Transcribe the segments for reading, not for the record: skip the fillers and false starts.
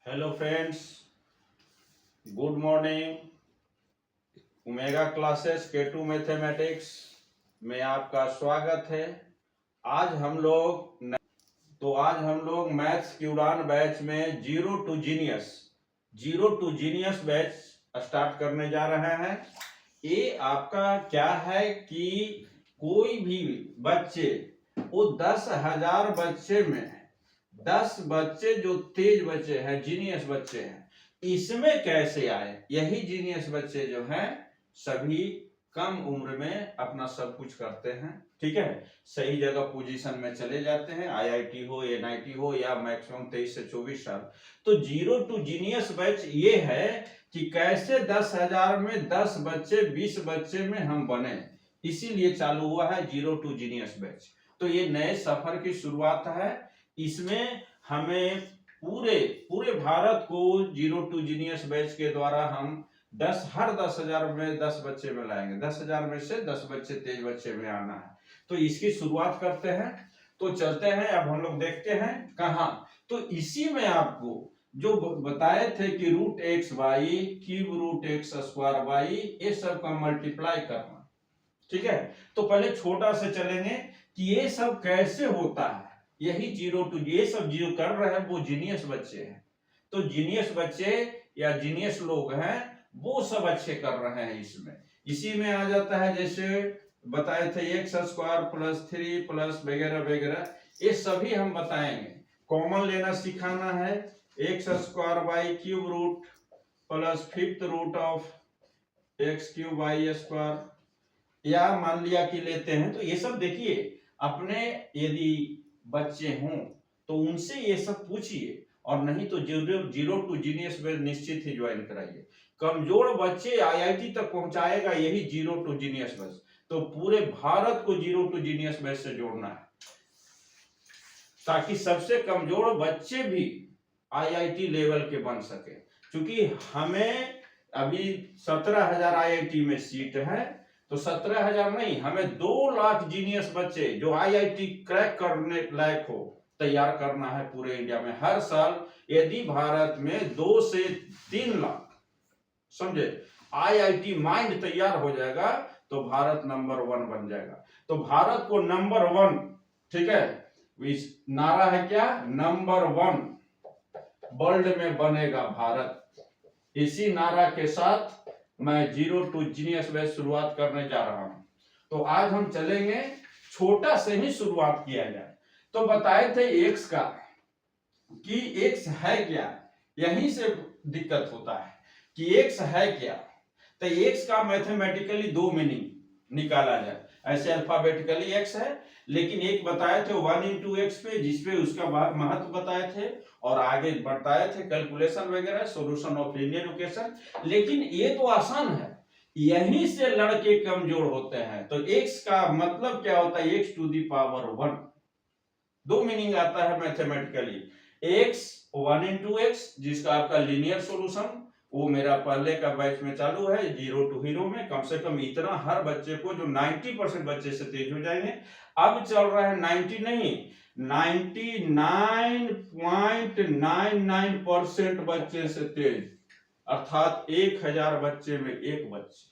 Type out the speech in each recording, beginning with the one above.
Hello friends, good morning. Omega classes K2 mathematics में आपका स्वागत है। आज हम लोग मैथ्स की उड़ान बैच में zero to genius batch start करने जा रहे हैं। ये आपका क्या है कि कोई भी बच्चे, वो 10,000 बच्चे में 10 बच्चे जो तेज बच्चे हैं, जीनियस बच्चे हैं, इसमें कैसे आए। यही जीनियस बच्चे जो हैं सभी कम उम्र में अपना सब कुछ करते हैं, ठीक है, सही जगह पोजीशन में चले जाते हैं, IIT हो, NIT हो, या मैक्सिमम 23 से 24 साल। तो जीरो टू जीनियस बैच ये है कि कैसे 10,000 में 10 बच्चे 20 बच्चे में हम बने, इसीलिए चालू हुआ है जीरो टू जीनियस बैच। तो ये नए सफर की शुरुआत है। इसमें हमें पूरे पूरे भारत को जीरो टू जीनियस बैच के द्वारा हम हर 10,000 में 10 बच्चे में लाएंगे। 10,000 में से 10 बच्चे तेज बच्चे में आना है। तो इसकी शुरुआत करते हैं। तो चलते हैं, अब हम लोग देखते हैं कहाँ। तो इसी में आपको जो बताए थे कि root x y cube root x square y, ये सब का मल्टीप्लाई करना, ठीक है। तो पहले छोटा से चलेंगे कि ये सब कैसे होता है। यही जीरो टू, ये सब जो कर रहे हैं वो जीनियस बच्चे हैं। तो जीनियस बच्चे या जीनियस लोग हैं, वो सब अच्छे कर रहे हैं इसमें। इसी में आ जाता है, जैसे बताए थे एक्स स्क्वायर प्लस 3 प्लस वगैरह वगैरह, ये सभी हम बताएंगे। कॉमन लेना सिखाना है। X square y cube root plus fifth root of x cube y square, या मान लिया कि लेते हैं। तो ये सब देखिए, अपने यदि बच्चे हों तो उनसे ये सब पूछिए, और नहीं तो जीरो टू जीनियस में निश्चित ही ज्वाइन कराइए। कमजोर बच्चे IIT तक पहुंचाएगा यही जीरो टू जीनियस बैच। तो पूरे भारत को जीरो टू जीनियस बैच से जोड़ना है, ताकि सबसे कमजोर बच्चे भी IIT लेवल के बन सके। क्योंकि हमें अभी 17,000 IIT में सीट है, तो 17,000 नहीं, हमें 2 लाख जीनियस बच्चे जो IIT क्रैक करने लायक हो तैयार करना है पूरे इंडिया में हर साल। यदि भारत में 2 से 3 लाख, समझे, IIT माइंड तैयार हो जाएगा तो भारत नंबर 1 बन जाएगा। तो भारत को नंबर 1, ठीक है, इस नारा है क्या, नंबर 1 वर्ल्ड में बनेगा भारत। इसी नारा के साथ मैं जीरो टू जीनियस बैच शुरुआत करने जा रहा हूं। तो आज हम चलेंगे, छोटा से ही शुरुआत किया जाए। तो बताए थे एक्स का कि एक्स है क्या, यहीं से दिक्कत होता है कि एक्स है क्या। तो एक्स का मैथमेटिकली 2 मीनिंग निकाला जाए। ऐसे अल्फाबेटिकली एक्स है, लेकिन एक बताए थे 1 इंटू एक्स पे, जिसपे उसका महत्व बताए थे, और आगे बताए थे कैलकुलेशन वगैरह, सॉल्यूशन ऑफ लीनियर इक्वेशन। लेकिन ये तो आसान है, यहीं से लड़के कमजोर होते हैं। तो एक्स का मतलब क्या होता है, x to the power 1। 2 meaning आता है मैथमेटिकली। एक्स 1 इंटू एक्स, जिसका आपका लीनियर सॉल्यूशन, वो मेरा पहले का बैच में चालू है जीरो टू हीरो में। कम से कम इतना हर बच्चे को, जो 90% बच्चे से तेज हो जाएंगे। अब चल रहा है 90 नहीं, 99.99% बच्चे से तेज, अर्थात 1,000 बच्चे में एक बच्चे,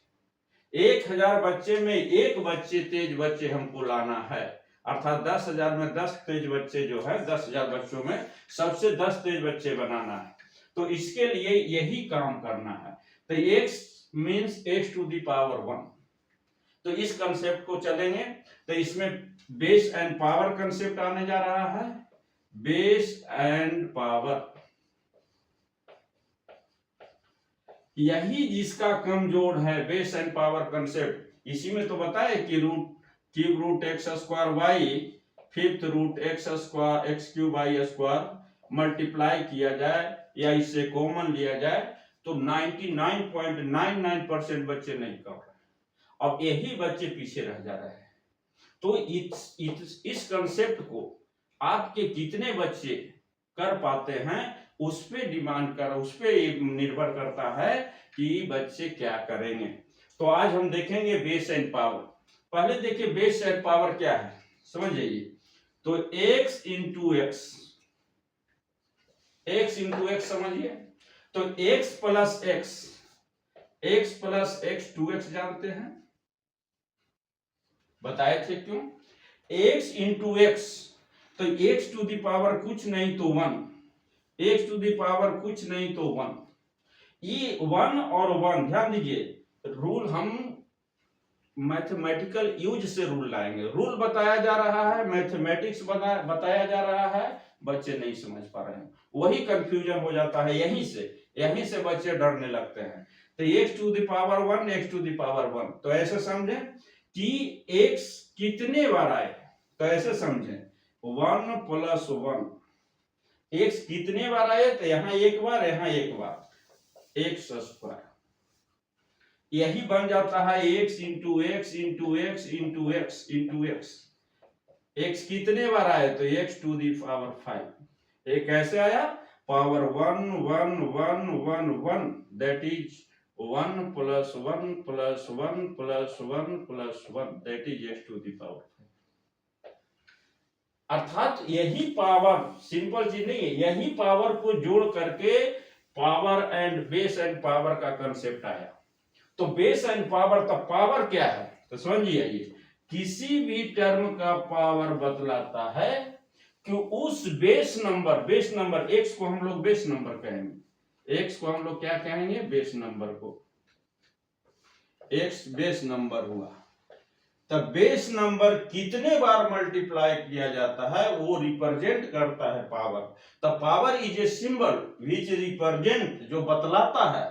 1,000 बच्चे में एक बच्चे तेज बच्चे हमको लाना है। अर्थात 10,000 में 10 तेज बच्चे जो है, 10,000 बच्चों में सबसे 10 तेज बच्चे बनाना है। तो इसके लिए यही काम करना है। तो x means x to the power 1। तो इस कंसेप्ट को चलेंगे। तो इसमें बेस एंड पावर कंसेप्ट आने जा रहा है। बेस एंड पावर, यही जिसका कमजोर है, बेस एंड पावर कंसेप्ट। इसी में तो बताए कि cube root x square y fifth root x square x cube y square multiply किया जाए या इससे कॉमन लिया जाए तो 99.99% बच्चे नहीं कर रहे। अब यही बच्चे पीछे रह जा रहे हैं। तो इस कंसेप्ट को आपके कितने बच्चे कर पाते हैं, उस पे डिमांड कर, उस पे निर्भर करता है कि बच्चे क्या करेंगे। तो आज हम देखेंगे बेस एंड पावर। पहले देखिए बेस एंड पावर क्या है, समझ जाइए। तो x into x, x into x समझिए। तो x प्लस एक्स 2x जानते हैं, बताए थे क्यों? x इंटू एक्स, तो x टू द पावर कुछ नहीं तो 1, x टू द पावर कुछ नहीं तो 1। ये 1 और 1 ध्यान दीजिए, रूल हम मैथमेटिकल यूज से रूल लाएंगे। रूल बताया जा रहा है, मैथमेटिक्स बताया जा रहा है, बच्चे नहीं समझ पा रहे हैं, वही कंफ्यूजन हो जाता है। यहीं से बच्चे डरने लगते हैं। तो x to the power 1, x to the power 1, तो ऐसे समझे कि x कितने बार आए, तो ऐसे समझे 1 प्लस 1, x कितने बार आए, तो यहाँ एक बार, यहाँ एक बार, एक्स स्क्वायर, यही बन जाता है x into x into x into x into x. x कितने बार आए, तो x टू दी पावर 5। ये कैसे आया? Power 1 1 1 1 1, that is 1 plus 1 plus 1 plus 1 plus 1, that is x to the power 5। अर्थात यही पावर, सिंपल चीज नहीं है, यही पावर को जोड़ करके power and base and power का कंसेप्ट आया। तो बेस एंड पावर, तो पावर क्या है, तो समझिए, ये किसी भी टर्म का पावर बतलाता है कि उस बेस नंबर x को हम लोग बेस नंबर कहेंगे, x को हम लोग क्या कहेंगे, बेस नंबर को, x बेस नंबर हुआ। तब बेस नंबर कितने बार मल्टीप्लाई किया जाता है वो रिप्रेजेंट करता है power. The power is a symbol which represent, जो बतलाता है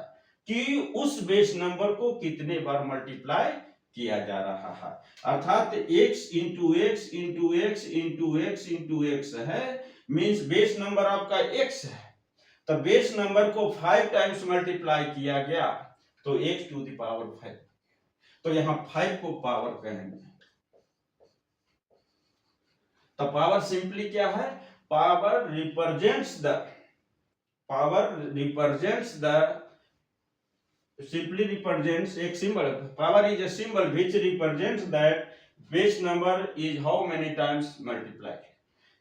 कि उस बेस नंबर को कितने बार मल्टीप्लाई किया जा रहा है। अर्थात x into x into x into x into x है, मीन्स बेस नंबर आपका x है, तो बेस नंबर को 5 टाइम्स मल्टीप्लाई किया गया तो x टू द पावर 5, तो यहां 5 को पावर कहेंगे। तो पावर सिंपली क्या है, power represents the simply represents a symbol. Power is a symbol which represents that base number is how many times multiplied.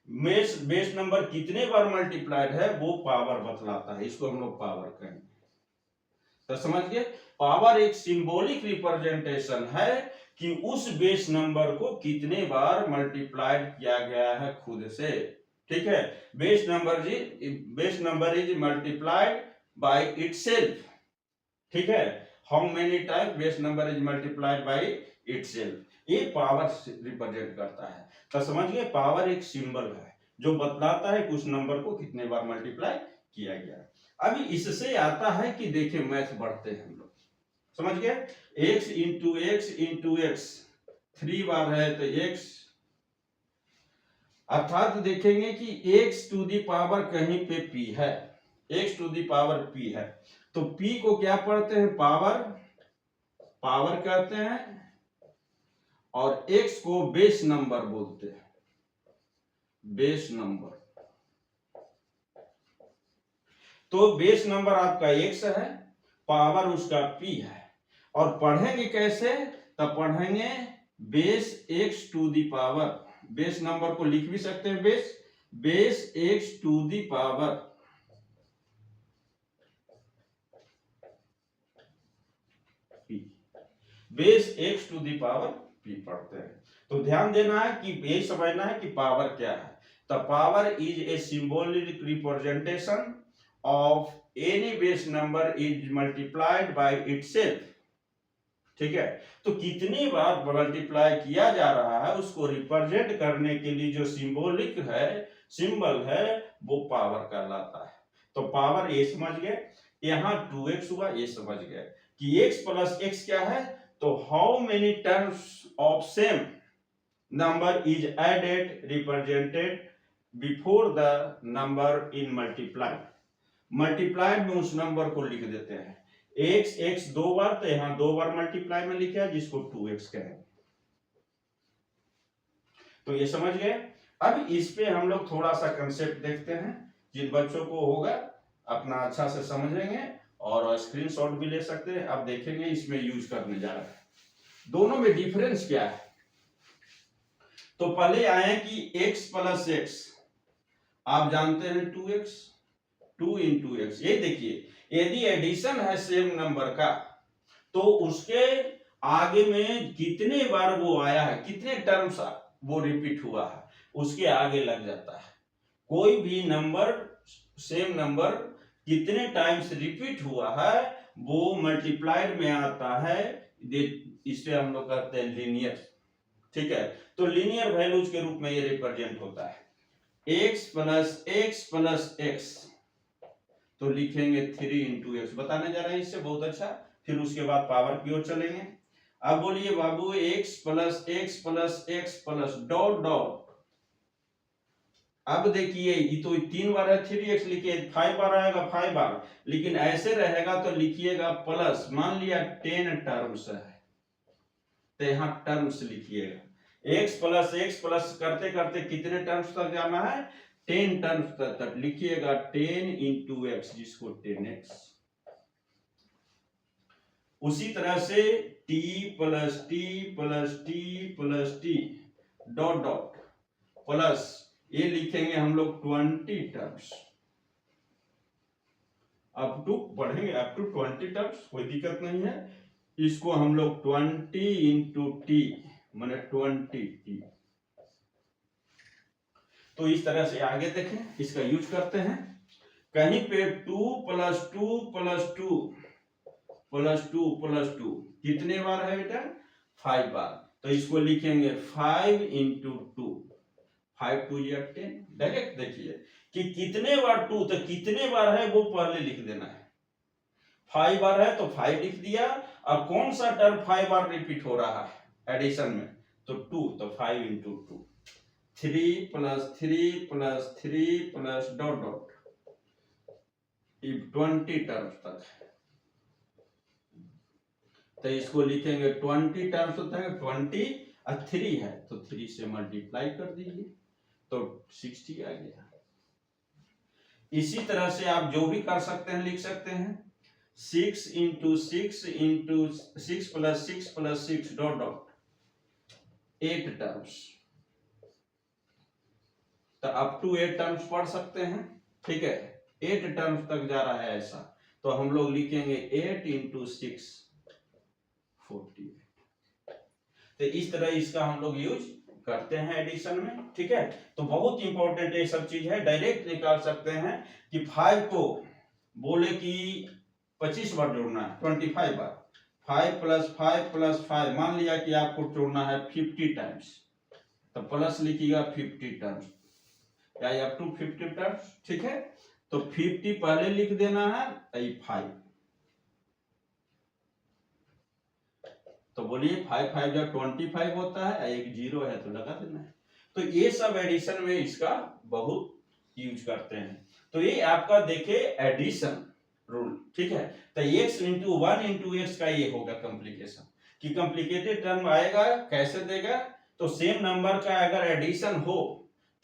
Base number कितने बार मल्टीप्लाइड है वो पावर बतलाता है, इसको हम लोग पावर कहेंगे। तो समझ गए, पावर एक सिंबॉलिक रिप्रेजेंटेशन है कि उस बेस नंबर को कितने बार मल्टीप्लाइड किया गया है खुद से। ठीक है, base number is multiplied by itself. ठीक है, how many time base number is multiplied by itself, ये पावर रिप्रेजेंट करता है। तो समझ गए, पावर एक सिंबल है जो बतलाता है कि उस नंबर को कितने बार मल्टीप्लाई किया गया। अभी इससे आता है कि देखिए मैथ बढ़ते हैं हम लोग, समझ गए, x इंटू एक्स 3 बार है तो x, अर्थात देखेंगे कि x टू दी पावर कहीं पे p है, x to the power p है, तो p को क्या पढ़ते हैं, पावर कहते हैं, और x को बेस नंबर बोलते हैं, बेस नंबर। तो बेस नंबर आपका x है, पावर उसका p है, और पढ़ेंगे कैसे, तब पढ़ेंगे base x to the power, base number को लिख भी सकते हैं base x to the power p, base x to the power p पढ़ते हैं। तो ध्यान देना है कि ये समझना है कि पावर क्या है। The power is a symbolic representation of any base number is multiplied by itself. ठीक है, तो कितनी बार मल्टीप्लाई किया जा रहा है उसको रिप्रेजेंट करने के लिए जो सिंबॉलिक है, सिंबल है, वो पावर कहलाता है। तो पावर ये समझ गए, यहाँ 2x हुआ, ये समझ गए कि x प्लस x क्या है, तो how many terms of same number is added represented before the number in multiplied में उस नंबर को लिख देते हैं, x 2 बार, तो यहां 2 बार मल्टीप्लाई में लिखा है जिसको 2x कहें। तो ये समझ गए। अब इस पे हम लोग थोड़ा सा कंसेप्ट देखते हैं, जिन बच्चों को होगा अपना अच्छा से समझेंगे और स्क्रीनशॉट भी ले सकते हैं। अब देखेंगे इसमें यूज करने जा रहे हैं, दोनों में डिफरेंस क्या है। तो पहले आए कि x प्लस एक्स, आप जानते हैं 2x, 2 इंटू एक्स। ये देखिए यदि एडिशन है सेम नंबर का तो उसके आगे में कितने बार वो आया है, कितने टर्म्स वो रिपीट हुआ है, उसके आगे लग जाता है। कोई भी नंबर सेम नंबर कितने टाइम्स रिपीट हुआ है वो मल्टीप्लाइड में आता है, इसे हम लोग कहते हैं लीनियर। ठीक है, तो लीनियर वैल्यूज के रूप में ये रिप्रेजेंट होता है। x plus x plus x, तो लिखेंगे 3 इंटू एक्स, बताने जा रहे हैं इससे बहुत अच्छा। फिर उसके बाद पावर की ओर चलेंगे। अब बोलिए बाबू x plus x plus x plus dot dot. अब देखिए ये तो 3 बार है, 3x लिखिए, 5 बार आएगा 5 बार, लेकिन ऐसे रहेगा तो लिखिएगा प्लस, मान लिया 10 टर्म्स है तो यहाँ टर्म्स लिखिएगा। x प्लस एक्स प्लस करते करते कितने टर्म्स तक जाना है, 10 टर्म्स तक लिखिएगा 10 इंटू एक्स, जिसको 10x। उसी तरह से t plus T plus T plus T dot dot plus ये लिखेंगे हम लोग 20 टर्म्स, अप टू पढ़ेंगे अप टू 20 टर्म्स, कोई दिक्कत नहीं है। इसको हम लोग 20 इंटू टी माने 20t। तो इस तरह से आगे देखें, इसका यूज करते हैं। कहीं पे 2 प्लस 2 प्लस 2 प्लस 2 प्लस 2 कितने बार है बेटा, 5 बार, तो इसको लिखेंगे 5 इंटू 2, 5 2 या 10। डायरेक्ट देखिए कि कितने बार 2, तो कितने बार है वो पहले लिख देना है। 5 बार है तो 5 लिख दिया, और कौन सा टर्म 5 बार रिपीट हो रहा है एडिशन में, तो 2, तो 5 into 2, 3 plus 3 plus 3 plus dot dot 20 terms तक, तो इसको लिखेंगे 20 टर्म्स होता है, 20 और 3 है तो 3 से मल्टीप्लाई कर दीजिए तो 60 आ गया। इसी तरह से आप जो भी कर सकते हैं लिख सकते हैं, 6 into 6 into 6 plus 6 dot dot 8 terms, तो अप टू 8 टर्म्स पढ़ सकते हैं। ठीक है, 8 टर्म्स तक जा रहा है ऐसा, तो हम लोग लिखेंगे 8 इंटू 6 48। तो इस तरह इसका हम लोग यूज करते हैं एडिशन में। ठीक है, तो बहुत इंपॉर्टेंट ये सब चीज है, डायरेक्ट निकाल सकते हैं कि 5 को बोले कि 25 बार जोड़ना है, 25 बार, 5 प्लस 5 मान लिया कि आपको जोड़ना है 50 टाइम्स, तो प्लस लिखिएगा 50 टर्म्स या अप टू 50 टर्म्स। ठीक है, तो 50 पहले लिख देना है, 5, तो बोलिए 5 5 जब 25 होता है, एक 0 है तो लगा देना है। तो ये सब एडिशन में इसका बहुत यूज करते हैं। तो ये आपका देखे एडिशन रूल। ठीक है, तो x इंटू 1 इंटू एक्स का ये होगा कॉम्प्लिकेशन, कि कॉम्प्लिकेटेड टर्म आएगा कैसे देगा, तो सेम नंबर का अगर एडिशन हो,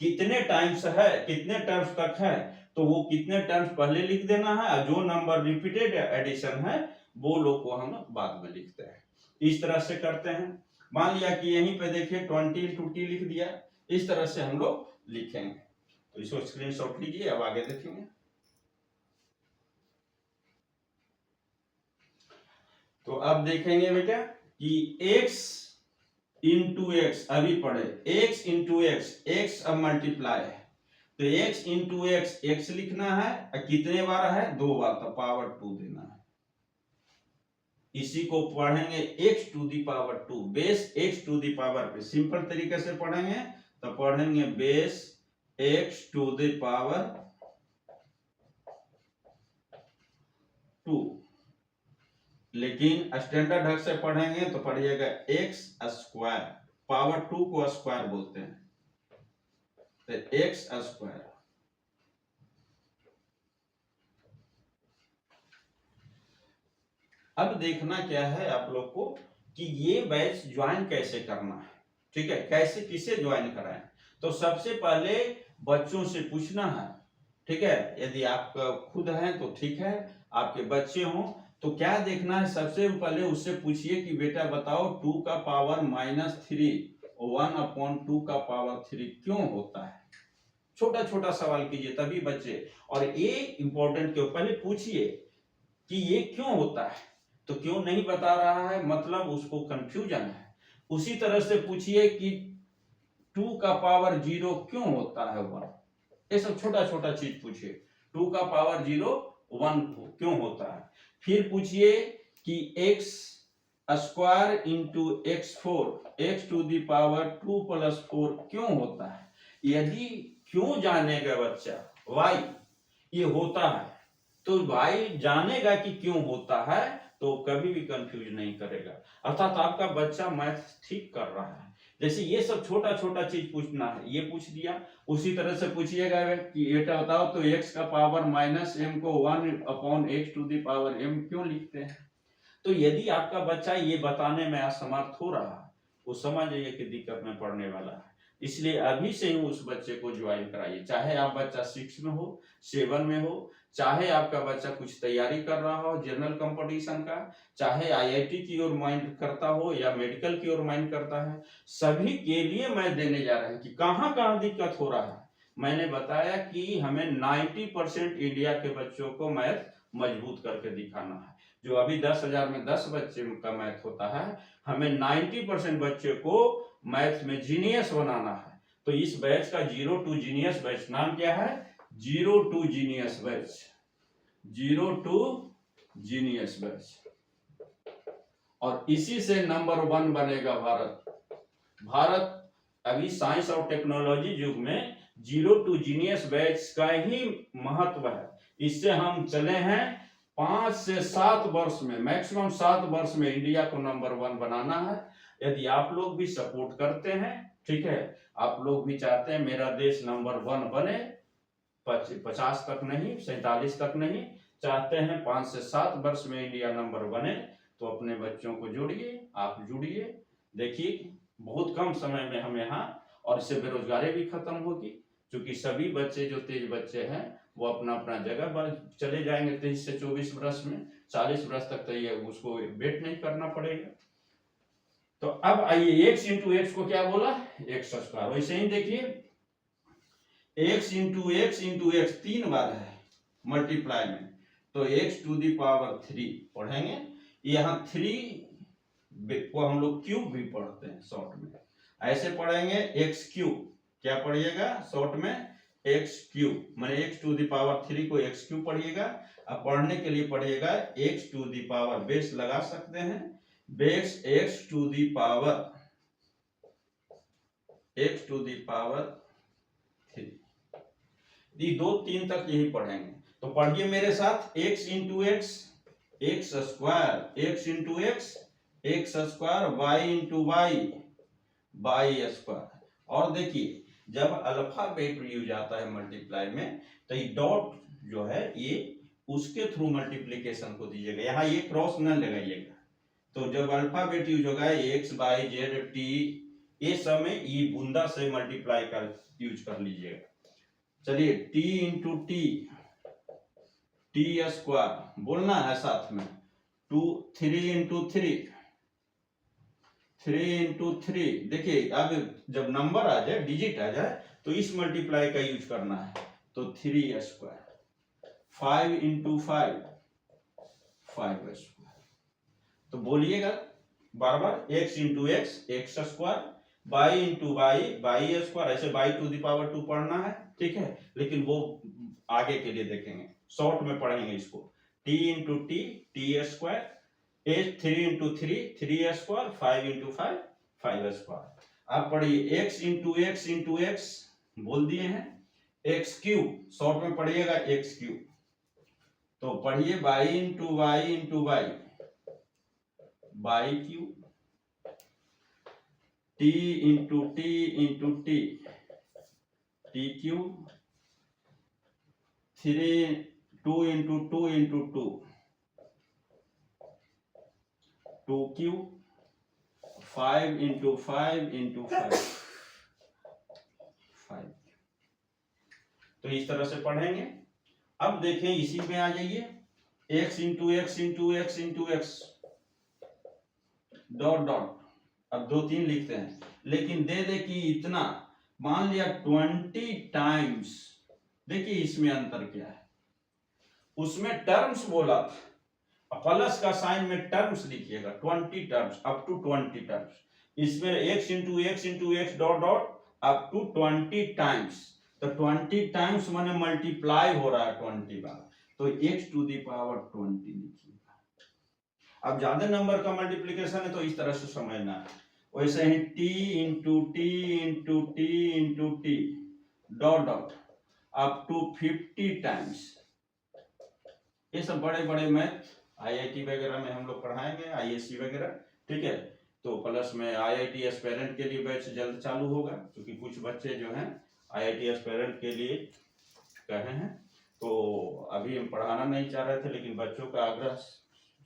कितने टाइम्स है, कितने टर्म्स तक है, तो वो कितने टर्म्स पहले लिख देना है, और जो नंबर रिपीटेड एडिशन है वो लोग को हम बाद में लिखते हैं। इस तरह से करते हैं। मान लिया कि यहीं पे देखिए 20 इंटू टी लिख दिया, इस तरह से हम लोग लिखेंगे। तो इसको स्क्रीनशॉट लीजिए, अब आगे देखेंगे। तो अब देखेंगे बेटा कि x इंटू एक्स, अभी पढ़े x इंटू एक्स, x अब मल्टीप्लाई है, तो x इंटू एक्स x लिखना है, कितने बार है, 2 बार, तो पावर 2 देना है। इसी को पढ़ेंगे x to the power 2, base x to the power पे, सिंपल तरीके से पढ़ेंगे तो पढ़ेंगे base x to the power 2, लेकिन स्टैंडर्ड ढंग से पढ़ेंगे तो पढ़िएगा x स्क्वायर, पावर 2 को स्क्वायर बोलते हैं, तो x स्क्वायर। अब देखना क्या है आप लोग को कि ये बैच ज्वाइन कैसे करना है। ठीक है, कैसे किसे ज्वाइन कराएं, तो सबसे पहले बच्चों से पूछना है। ठीक है, यदि आप खुद हैं तो ठीक है, आपके बच्चे हों तो क्या देखना है, सबसे पहले उससे पूछिए कि बेटा बताओ 2 का पावर -3 1/2 का पावर 3 क्यों होता है। छोटा छोटा सवाल कीजिए तभी बच्चे, और ये इंपॉर्टेंट क्यों, पहले पूछिए कि ये क्यों होता है, तो क्यों नहीं बता रहा है मतलब उसको कंफ्यूजन है। उसी तरह से पूछिए कि 2 का पावर 0 क्यों होता है 1, ये सब छोटा छोटा चीज पूछिए। 2 का पावर 0 1 क्यों होता है। फिर पूछिए कि x square into x4 x to the power 2 plus 4 क्यों होता है। यदि क्यों जानेगा बच्चा y ये होता है, तो y जानेगा कि क्यों होता है, तो कभी भी कंफ्यूज नहीं करेगा, अर्थात आपका बच्चा मैथ ठीक कर रहा है। जैसे ये सब छोटा छोटा चीज पूछना है, ये पूछ दिया। उसी तरह से पूछिएगा कि बेटा बताओ तो x का पावर माइनस m को 1 upon x to the power m क्यों लिखते हैं। तो यदि आपका बच्चा ये बताने में असमर्थ हो रहा है, वो समझ जाइए कि दिक्कत में पड़ने वाला है। इसलिए अभी से ही उस बच्चे को ज्वाइन कराइए, चाहे आप बच्चा 6 में हो, 7 में हो, चाहे आपका बच्चा कुछ तैयारी कर रहा हो जनरल कंपटीशन का, चाहे आईआईटी की ओर माइंड करता हो या मेडिकल की ओर माइंड करता है, सभी के लिए मैं देने जा रहा हूं कि कहां कहां दिक्कत हो रहा है। मैंने बताया कि हमें 90% इंडिया के बच्चों को मैथ मजबूत करके दिखाना है। जो अभी 10,000 में 10 बच्चे का मैथ होता है, हमें 90% बच्चे को मैथ में जीनियस बनाना है। तो इस बैच का 0 टू जीनियस बैच नाम क्या है, 0 to genius batch, 0 to genius batch. और इसी से नंबर 1 बनेगा भारत। भारत अभी साइंस और टेक्नोलॉजी युग में 0 टू जीनियस बैच का ही महत्व है। इससे हम चले हैं 5 से 7 वर्ष में, मैक्सिमम 7 वर्ष में इंडिया को नंबर 1 बनाना है। यदि आप लोग भी सपोर्ट करते हैं, ठीक है, आप लोग भी चाहते हैं मेरा देश नंबर 1 बने, 50 तक नहीं, 47 तक नहीं, चाहते हैं 5 से 7 वर्ष में इंडिया नंबर बने, तो अपने बच्चों को जोड़िए, आप जुड़िए। देखिए बहुत कम समय में हम यहाँ, और इससे बेरोजगारी भी खत्म होगी, क्योंकि सभी बच्चे जो तेज बच्चे हैं वो अपना अपना जगह पर चले जाएंगे 23 से 24 वर्ष में, 40 वर्ष तक तो ये उसको वेट नहीं करना पड़ेगा। तो अब आइए x इंटू एक्स को क्या बोला, एक्स स्क्वायर। वैसे ही देखिए x इंटू एक्स 3 बार है मल्टीप्लाई में, तो x टू दी पावर 3 पढ़ेंगे। यहाँ 3 को हम लोग क्यूब भी पढ़ते हैं शॉर्ट में, ऐसे पढ़ेंगे x क्यूब, क्या पढ़िएगा शॉर्ट में x क्यूब, माने x टू दी पावर 3 को x क्यूब पढ़िएगा। अब पढ़ने के लिए पढ़िएगा x to the power, base लगा सकते हैं, base x to the power 3, ये 2 3 तक यही पढ़ेंगे। तो पढ़िए मेरे साथ x into x square, x into x square, y into y square. और देखिए जब अल्फाबेट यूज आता है मल्टीप्लाई में, तो ये डॉट जो है ये उसके थ्रू मल्टीप्लीकेशन को दीजिएगा, यहाँ ये क्रॉस न लगाइएगा। तो जब अल्फाबेट यूज होगा x y z t, ये सब में ये बूंदा से मल्टीप्लाई कर यूज कर लीजिएगा। चलिए t इंटू टी स्क्वायर बोलना है साथ में, 3 इंटू 3। देखिए अब जब नंबर आ जाए, डिजिट आ जाए, तो इस मल्टीप्लाई का यूज करना है, तो 3 स्क्वायर, 5 इंटू 5 स्क्वायर। तो बोलिएगा बार बार x into x square, y into y square, ऐसे y टू दी पावर 2 पढ़ना है, ठीक है, लेकिन वो आगे के लिए देखेंगे, शॉर्ट में पढ़ेंगे इसको, t into T square, 3 into 3 square, 5 into 5 square. आप पढ़िए x इंटू एक्स बोल दिए हैं, x क्यूब शॉर्ट में पढ़िएगा x क्यूब। तो पढ़िए y into y cube, t into t cube, 2 into 2 cube, 5 into 5 तो इस तरह से पढ़ेंगे। अब देखें इसी में आ जाइए, x into x dot dot, अब 2 3 लिखते हैं, लेकिन दे कि इतना, मान लिया 20 टाइम्स, देखिए इसमें अंतर क्या है, उसमें टर्म्स बोला था, प्लस का साइन में टर्म्स लिखिएगा, 20 टर्म्स, अप टू 20 टर्म्स, इसमें x into x dot dot up to 20 times, तो 20 टाइम्स माने मल्टीप्लाई हो रहा है 20 बार, तो x टू दी पावर 20 लिखिएगा। अब ज्यादा नंबर का मल्टीप्लीकेशन है तो इस तरह से समझना है, वैसे ही t into t into t into t dot dot up to 50 times. ये सब बड़े बड़े मैथ आईआईटी वगैरह में हम लोग पढ़ाएंगे, आईएससी वगैरह, ठीक है। तो प्लस में आईआईटी एस्पिरेंट के लिए बैच जल्द चालू होगा, क्योंकि कुछ बच्चे जो हैं आईआईटी एस्पिरेंट के लिए कहे हैं, तो अभी हम पढ़ाना नहीं चाह रहे थे, लेकिन बच्चों का आग्रह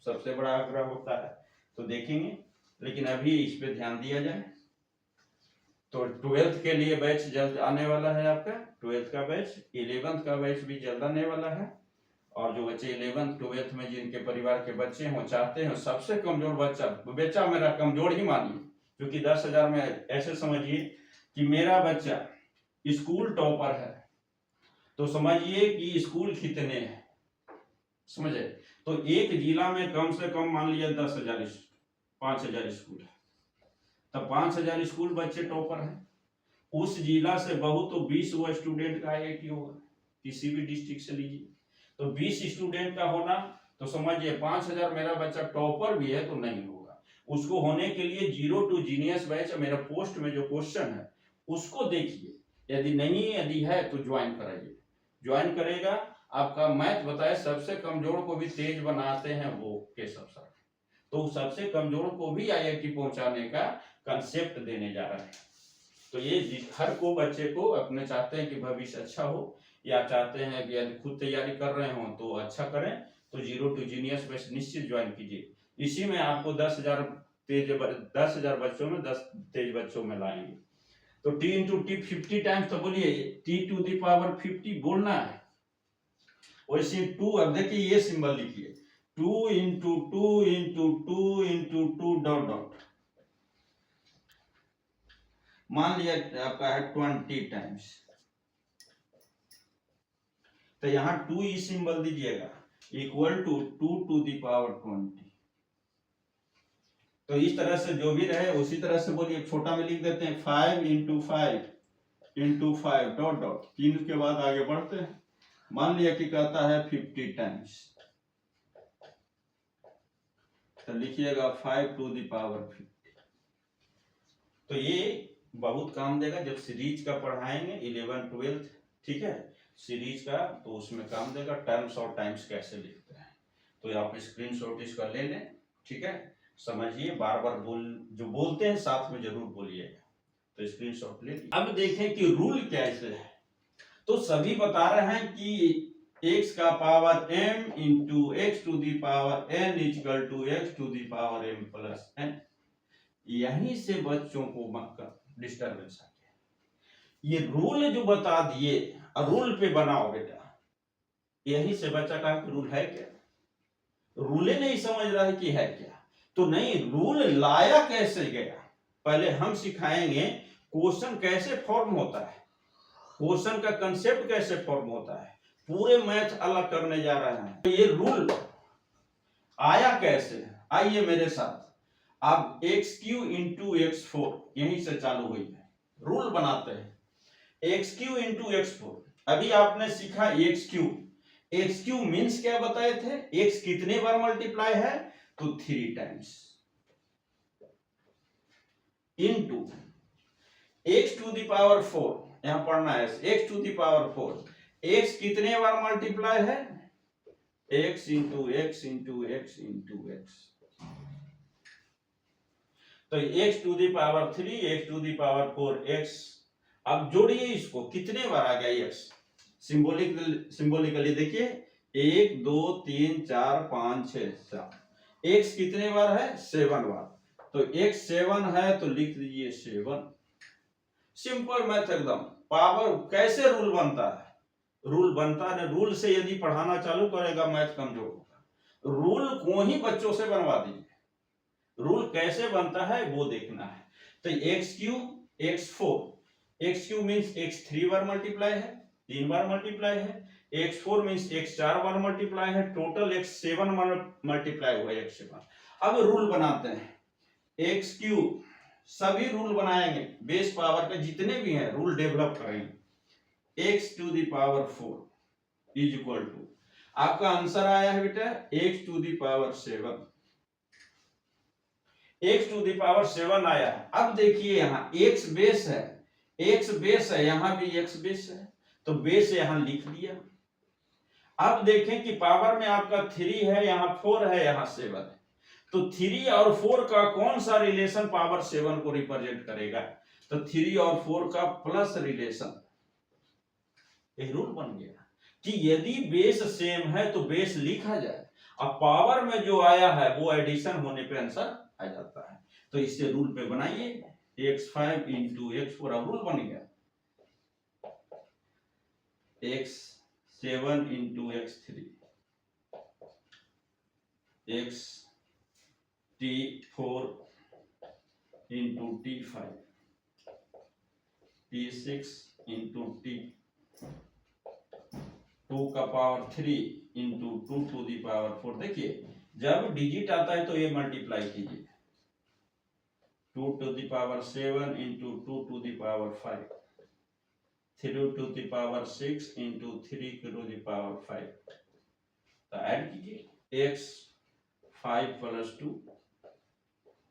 सबसे बड़ा आग्रह होता है, तो देखेंगे, लेकिन अभी इस पे ध्यान दिया जाए। तो 12th के लिए बैच जल्द आने वाला है आपका, 12th का बैच, 11th का बैच भी जल्द आने वाला है। और जो बच्चे 11th 12th में जिनके परिवार के बच्चे हैं, वो चाहते हैं सबसे कमजोर बच्चा मेरा कमजोर ही मानिए, क्योंकि 10,000 में ऐसे समझिए कि मेरा बच्चा स्कूल टॉपर है, तो समझिए कि स्कूल कितने हैं, समझे, तो एक जिला में कम से कम मान लिया 10,000 5,000 स्कूल है, तब 5,000 स्कूल बच्चे टॉपर हैं, उस जिला से बहुत तो 20 वो स्टूडेंट का आईआईटी होगा, किसी भी डिस्ट्रिक्ट से लीजिए, तो 20 स्टूडेंट का होना, तो समझिए 5,000 मेरा बच्चा टॉपर भी है तो नहीं होगा। उसको होने के लिए जीरो टू जीनियस बैच मेरा पोस्ट में जो क्वेश्चन है उसको देखिए, यदि नहीं यदि है तो ज्वाइन कराइए, ज्वाइन करेगा, आपका मैथ बताए सबसे कमजोर को भी तेज बनाते हैं वो केशव सर, तो सबसे कमजोर को भी आईआईटी पहुंचाने का कंसेप्ट देने जा रहे हैं। तो ये हर को बच्चे को अपने चाहते हैं कि भविष्य अच्छा हो, या चाहते हैं कि यदि खुद तैयारी कर रहे हो तो अच्छा करें, तो जीरो टू जीनियस बैच निश्चित ज्वाइन कीजिए। इसी में आपको 10,000 बच्चों में 10 तेज बच्चों में लाएंगे। तो टी इंटू टी 50 टाइम्स, तो बोलिए टी टू दी पावर 50 बोलना है। वैसे 2, अब देखिए ये सिंबल लिखिए, 2 into two into two into two dot dot, मान लिया आपका है 20 टाइम्स, तो यहां 2 ई सिंबल दीजिएगा, equal to 2 to the power 20। तो इस तरह से जो भी रहे उसी तरह से बोलिए, छोटा में लिख देते हैं 5 इंटू 5 इंटू 5 डॉट डॉट, 3 के बाद आगे बढ़ते हैं, मान लिया कि कहता है 50 टाइम्स, तो लिखिएगा 5 टू दी पावर 50। तो ये बहुत काम देगा जब सीरीज का पढ़ाएंगे 11 12, ठीक है, सीरीज का, तो उसमें काम देगा, टर्म्स और टाइम्स कैसे लिखते हैं, तो आप स्क्रीनशॉट इसका ले लें, ठीक है, समझिए, बार बार जो बोलते हैं साथ में जरूर बोलिएगा, तो स्क्रीनशॉट ले लीजिए। अब देखें कि रूल कैसे है, तो सभी बता रहे हैं कि x का power m into x to the power n equal to x to the power m plus n, यहीं से बच्चों को डिस्टर्बेंस आ गया। ये रूल जो बता दिए, रूल पे बनाओ बेटा, यहीं से बच्चा कहा कि रूल है क्या, रूले नहीं समझ रहा है कि है क्या, तो नहीं, रूल लाया कैसे गया, पहले हम सिखाएंगे क्वेश्चन कैसे फॉर्म होता है, क्वेश्चन का कंसेप्ट कैसे फॉर्म होता है, पूरे मैथ अलग करने जा रहे हैं। तो ये रूल आया कैसे, आइए मेरे साथ, अब x³ इंटू x4 यहीं से चालू हुई है, रूल बनाते हैं, x³ इंटू x4, अभी आपने सीखा x³ मीन्स क्या बताए थे, x कितने बार मल्टीप्लाई है, तो 3 times, into x to the power 4, यहां पढ़ना है x to the power 4, x कितने बार मल्टीप्लाई है, x into x into x into x, तो x to the power 3, x to the power 4 x, अब जोड़िए इसको, कितने बार आ गया x, सिंबॉलिकली देखिए 1 2 3 4 5 6 7, x कितने बार है, 7 बार, तो x 7 है तो लिख दीजिए 7, सिंपल मैथ एकदम। पावर कैसे रूल बनता है, रूल बनता है, रूल से यदि पढ़ाना चालू करेगा मैथ कमजोर होगा, रूल को ही बच्चों से बनवा दीजिए, रूल कैसे बनता है वो देखना है। तो x³ x4 x cube means x 3 बार मल्टीप्लाई है, 3 बार मल्टीप्लाई है, एक्स 4 मीन्स एक्स 4 बार मल्टीप्लाई है, टोटल एक्स 7 मल्टीप्लाई हुआ है एक्स 7। अब रूल बनाते हैं, एक्स क्यू सभी रूल बनाएंगे, बेस पावर के जितने भी हैं रूल डेवलप करेंगे। X to the power 4 is equal to, आपका आंसर आया है बेटा x to the power 7, x to the power 7 आया है। अब देखिए यहाँ एक्स बेस है, एक्स बेस है, यहां भी एक्स बेस है, तो बेस यहां लिख दिया। अब देखें कि पावर में आपका 3 है, यहाँ 4 है, यहाँ 7 है, तो 3 और 4 का कौन सा रिलेशन पावर 7 को रिप्रेजेंट करेगा, तो 3 और 4 का प्लस रिलेशन। एक रूल बन गया कि यदि बेस सेम है तो बेस लिखा जाए, अब पावर में जो आया है वो एडिशन होने पे आंसर आ जाता है। तो इससे रूल पे बनाइए, x5 इंटू x4, अब रूल बन गया x7 into x3, t4 into t5, t6 into t2 का power 3 into 2 to the power 4। देखिए जब डिजिट आता है तो ये मल्टीप्लाई कीजिए, 2 to the power 7 into 2 to the power 5, 3 to the power 6 into 3 to the power 5। तो ऐड कीजिए x5 plus 2,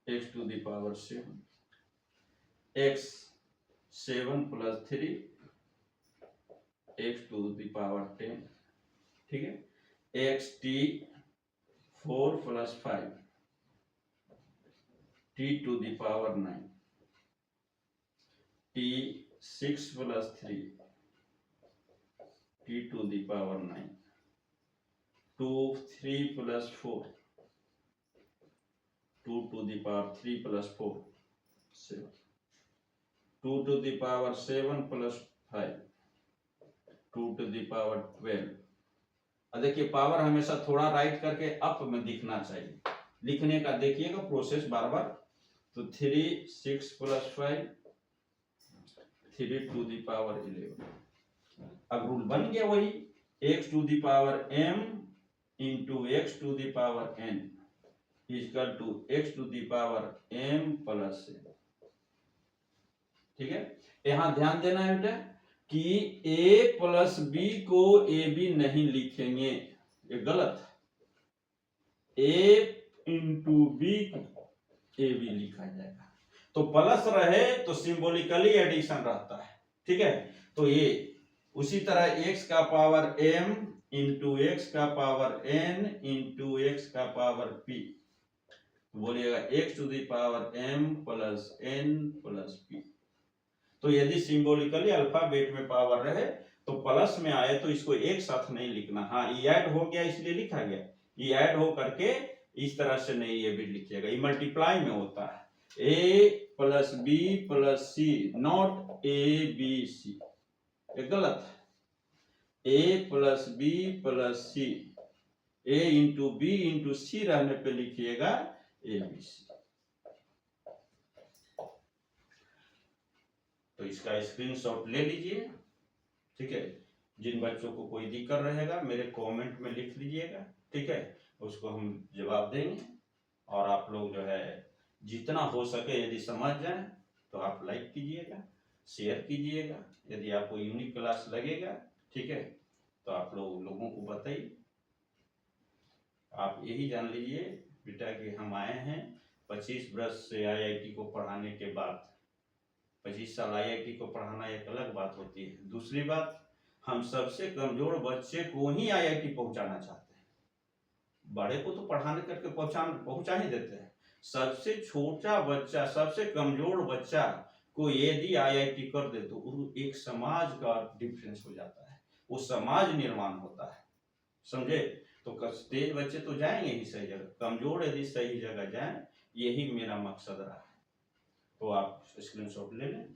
x to the power 7, x7 plus 3, x to the power 10, ठीक है, xt4 plus 5, t to the power 9, t6 plus 3, t to the power 9, 2 3 plus 4, 2 to the power 3 plus 4 7, 2 to the power 7 plus 5, 2 to the power 12। अब देखिए power हमेशा थोड़ा right करके up में दिखना चाहिए, लिखने का देखिएगा प्रोसेस बार बार। तो 3 6 प्लस 5, 3 टू दी पावर 11। अब रूल बन गया वही, x to the power m into x to the power n equal to x to the power m plus n। ठीक है, यहां ध्यान देना है बेटा कि a प्लस b को a b नहीं लिखेंगे, ये गलत है, a इंटू b को a b लिखा जाएगा। तो प्लस रहे तो सिंबॉलिकली एडिशन रहता है, ठीक है। तो ये उसी तरह x का पावर m इंटू x का पावर n इंटू x का पावर p, बोलिएगा x to the power m plus n plus p। तो यदि सिंबॉलिकली अल्फाबेट में पावर रहे तो प्लस में आए तो इसको एक साथ नहीं लिखना, हाँ ये ऐड हो गया इसलिए लिखा गया, ये ऐड हो करके इस तरह से नहीं ये भी लिखिएगा, ये मल्टीप्लाई में होता है, a plus b plus c, not a b c, ये गलत है, a plus b plus c, a into b into c रहने पे लिखिएगा ए बी सी। तो इसका स्क्रीनशॉट ले लीजिए, ठीक है। जिन बच्चों को कोई दिक्कत रहेगा मेरे कमेंट में लिख लीजिएगा, ठीक है, उसको हम जवाब देंगे। और आप लोग जो है जितना हो सके यदि समझ जाए तो आप लाइक कीजिएगा, शेयर कीजिएगा, यदि आपको यूनिक क्लास लगेगा, ठीक है, तो आप लोगों को बताइए। आप यही जान लीजिए बेटा कि हम आए हैं 25 वर्ष से IIT को पढ़ाने के बाद। 25 साल IIT को पढ़ाना एक अलग बात होती है, दूसरी बात हम सबसे कमजोर बच्चे को ही IIT पहुंचाना चाहते हैं, बड़े को तो पढ़ाने करके पहुंचा ही देते हैं, सबसे छोटा बच्चा सबसे कमजोर बच्चा को यदि IIT कर दे तो एक समाज का डिफरेंस हो जाता है, वो समाज निर्माण होता है, समझे। तो तेज बच्चे तो जाएंगे ही सही जगह, कमजोर यदि सही जगह जाए, यही मेरा मकसद रहा है। तो आप स्क्रीनशॉट ले लें।